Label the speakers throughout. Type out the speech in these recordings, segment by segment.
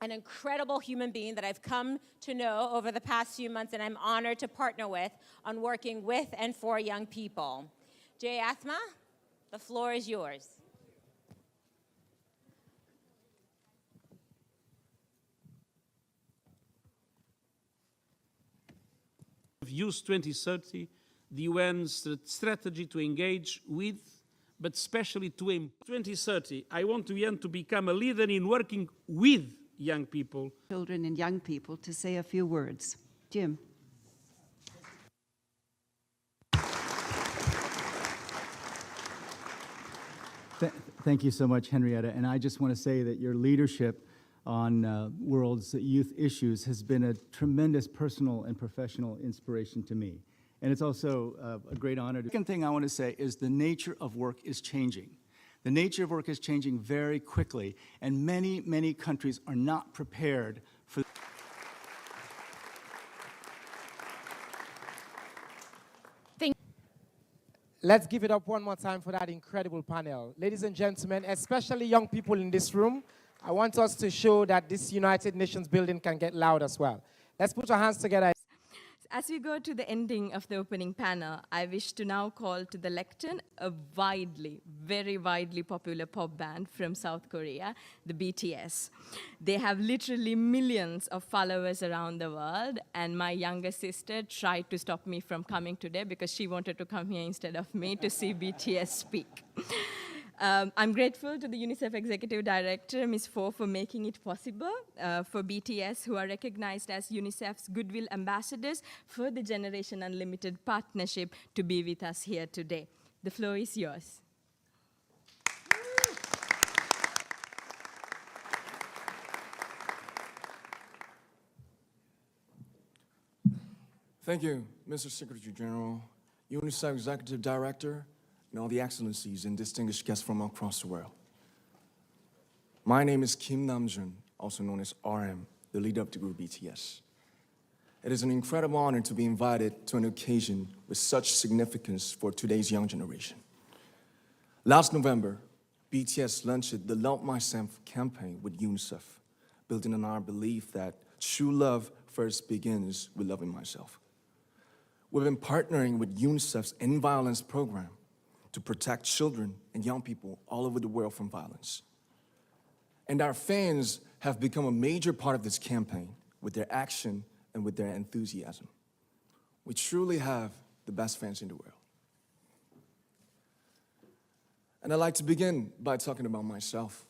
Speaker 1: an incredible human being that I've come to know over the past few months, and I'm honored to partner with on working with and for young people. Jay Athma, the floor is yours.
Speaker 2: Use 2030, the UN's strategy to engage with, but especially to 2030. I want UN to become a leader in working with young people.
Speaker 3: Children and young people to say a few words. Jim.
Speaker 4: Thank you so much, Henrietta. And I just want to say that your leadership on world's youth issues has been a tremendous personal and professional inspiration to me. And it's also a great honor. The second thing I want to say is the nature of work is changing. The nature of work is changing very quickly, and many, many countries are not prepared for.
Speaker 5: Let's give it up one more time for that incredible panel. Ladies and gentlemen, especially young people in this room, I want us to show that this United Nations building can get loud as well. Let's put our hands together.
Speaker 6: As we go to the ending of the opening panel, I wish to now call to the lectern a very widely popular pop band from South Korea, the BTS. They have literally millions of followers around the world, and my younger sister tried to stop me from coming today because she wanted to come here instead of me to see BTS speak. I'm grateful to the UNICEF Executive Director, Ms. Fo, for making it possible for BTS, who are recognized as UNICEF's Goodwill Ambassadors for the Generation Unlimited partnership, to be with us here today. The floor is yours.
Speaker 7: Thank you, Mr. Secretary General, UNICEF Executive Director, and all the excellencies and distinguished guests from across the world. My name is Kim Namjoon, also known as RM, the leader of the group BTS. It is an incredible honor to be invited to an occasion with such significance for today's young generation. Last November, BTS launched the Love Myself campaign with UNICEF, building on our belief that true love first begins with loving myself. We've been partnering with UNICEF's End Violence program to protect children and young people all over the world from violence. And our fans have become a major part of this campaign with their action and with their enthusiasm. We truly have the best fans in the world. And I'd like to begin by talking about myself.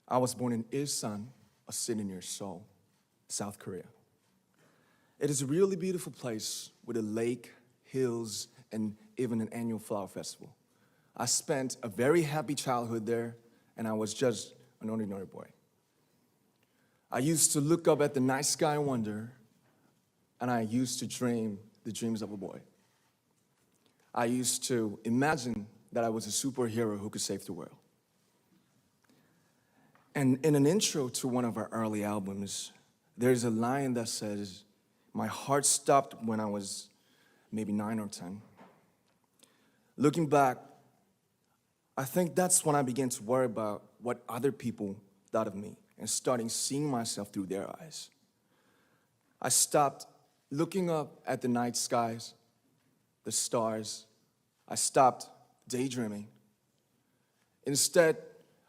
Speaker 7: I was born in Ilsan, a city near Seoul, South Korea. It is a really beautiful place with a lake, hills, and even an annual flower festival. I spent a very happy childhood there, and I was just an ordinary boy. I used to look up at the night sky and wonder, and I used to dream the dreams of a boy. I used to imagine that I was a superhero who could save the world. And in an intro to one of our early albums, there's a line that says, "My heart stopped when I was maybe 9 or 10. Looking back, I think that's when I began to worry about what other people thought of me and starting seeing myself through their eyes. I stopped looking up at the night skies, the stars. I stopped daydreaming. Instead,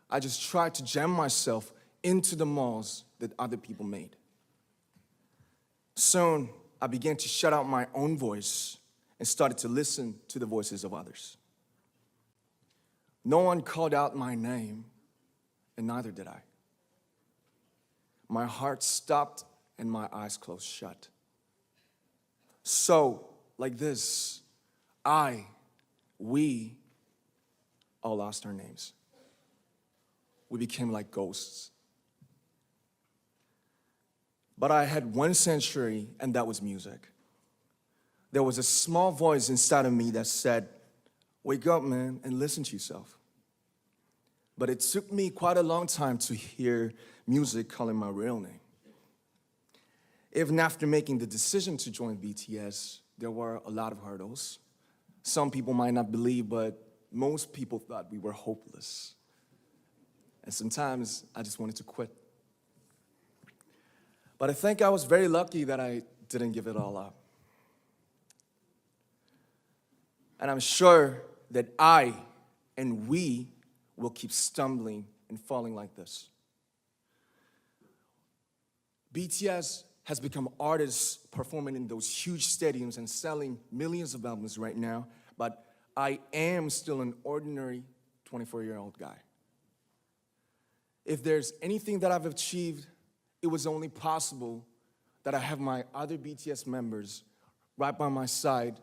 Speaker 7: I just tried to jam myself into the malls that other people made. Soon, I began to shut out my own voice and started to listen to the voices of others. No one called out my name, and neither did I. My heart stopped and my eyes closed shut. So, like this, we all lost our names. We became like ghosts. But I had one sanctuary, and that was music. There was a small voice inside of me that said, "Wake up, man, and listen to yourself." But it took me quite a long time to hear music calling my real name. Even after making the decision to join BTS, there were a lot of hurdles. Some people might not believe, but most people thought we were hopeless. And sometimes I just wanted to quit. But I think I was very lucky that I didn't give it all up. And I'm sure that I and we will keep stumbling and falling like this. BTS has become artists performing in those huge stadiums and selling millions of albums right now, but I am still an ordinary 24-year-old guy. If there's anything that I've achieved, it was only possible that I have my other BTS members right by my side,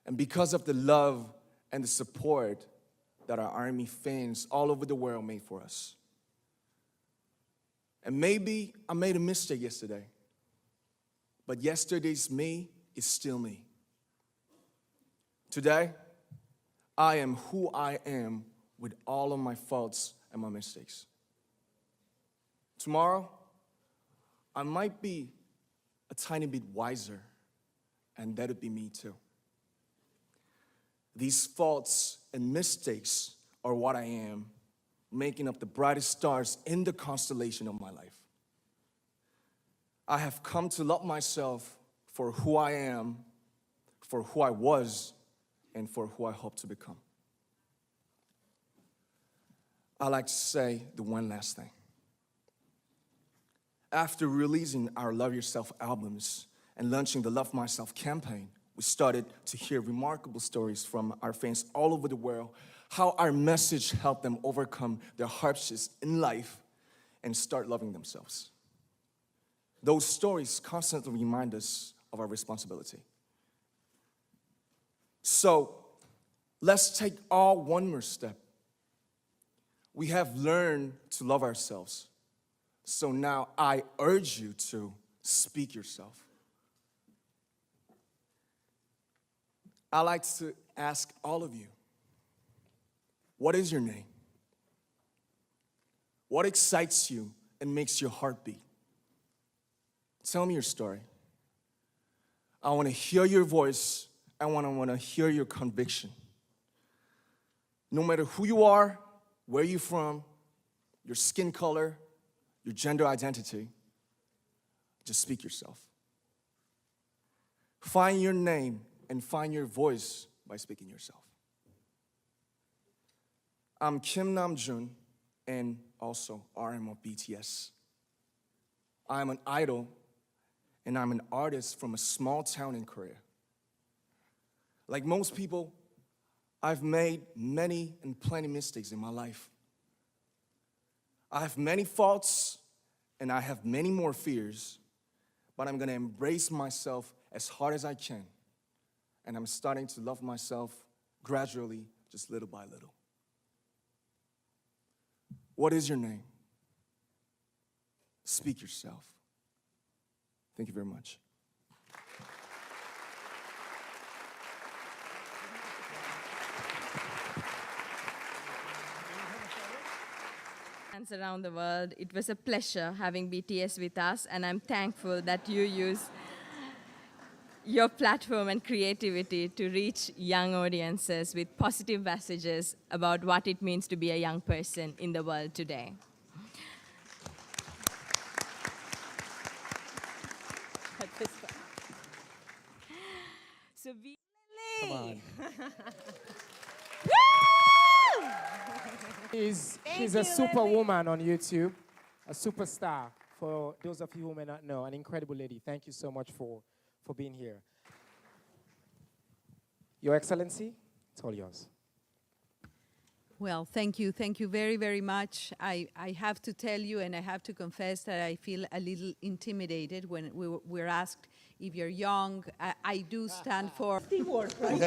Speaker 7: and because of the love and the support that our ARMY fans all over the world made for us. And maybe I made a mistake yesterday, but yesterday's me is still me. Today, I am who I am with all of my faults and my mistakes. Tomorrow, I might be a tiny bit wiser, and that'll be me too. These faults and mistakes are what I am, making up the brightest stars in the constellation of my life. I have come to love myself for who I am, for who I was, and for who I hope to become. I like to say the one last thing. After releasing our Love Yourself albums and launching the Love Myself campaign, we started to hear remarkable stories from our fans all over the world, how our message helped them overcome their hardships in life and start loving themselves. Those stories constantly remind us of our responsibility. So let's take all one more step. We have learned to love ourselves. So now I urge you to speak yourself. I like to ask all of you, what is your name? What excites you and makes your heart beat? Tell me your story. I want to hear your voice. I want to hear your conviction. No matter who you are, where you're from, your skin color, your gender identity, just speak yourself. Find your name and find your voice by speaking yourself. I'm Kim Nam-jun and also RM of BTS. I'm an idol and I'm an artist from a small town in Korea. Like most people, I've made many and plenty mistakes in my life. I have many faults and I have many more fears, but I'm gonna embrace myself as hard as I can. And I'm starting to love myself gradually, just little by little. What is your name? Speak yourself. Thank you very much.
Speaker 6: Fans around the world, it was a pleasure having BTS with us, and I'm thankful that you use your platform and creativity to reach young audiences with positive messages about what it means to be a young person in the world today. So
Speaker 5: Come on. She's a superwoman on YouTube, a superstar, for those of you who may not know, an incredible lady. Thank you so much for being here. Your Excellency, it's all yours.
Speaker 3: Well, thank you very, very much. I have to tell you, and I have to confess that I feel a little intimidated when we're asked if you're young. I do stand for
Speaker 8: Teamwork, right?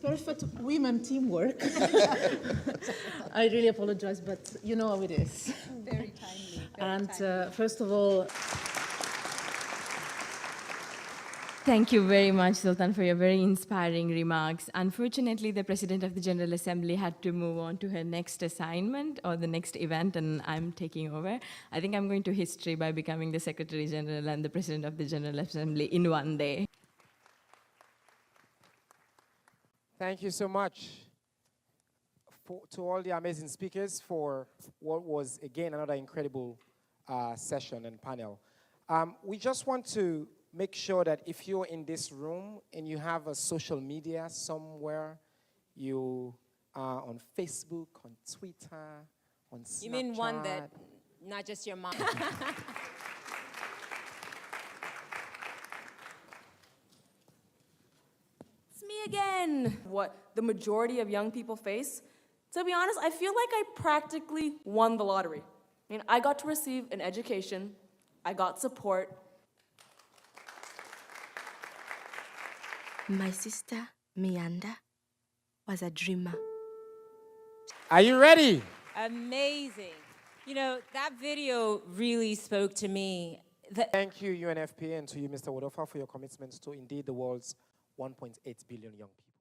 Speaker 8: Perfect women teamwork. I really apologize, but you know how it is.
Speaker 3: very timely.
Speaker 8: And first of all,
Speaker 6: thank you very much, Sultan, for your very inspiring remarks. Unfortunately, the President of the General Assembly had to move on to her next assignment or the next event, and I'm taking over. I think I'm going to history by becoming the Secretary General and the President of the General Assembly in one day.
Speaker 5: Thank you so much to all the amazing speakers for what was, again, another incredible session and panel. We just want to make sure that if you're in this room and you have a social media somewhere, you are on Facebook, on Twitter, on Snapchat.
Speaker 1: You mean one that, not just your mom.
Speaker 9: It's me again. What the majority of young people face, to be honest, I feel like I practically won the lottery. I mean, I got to receive an education, I got support.
Speaker 10: My sister, Mianda, was a dreamer.
Speaker 5: Are you ready?
Speaker 1: Amazing. You know, that video really spoke to me.
Speaker 5: Thank you, UNFPA, and to you, Mr. Wodofa, for your commitments to indeed the world's 1.8 billion young people.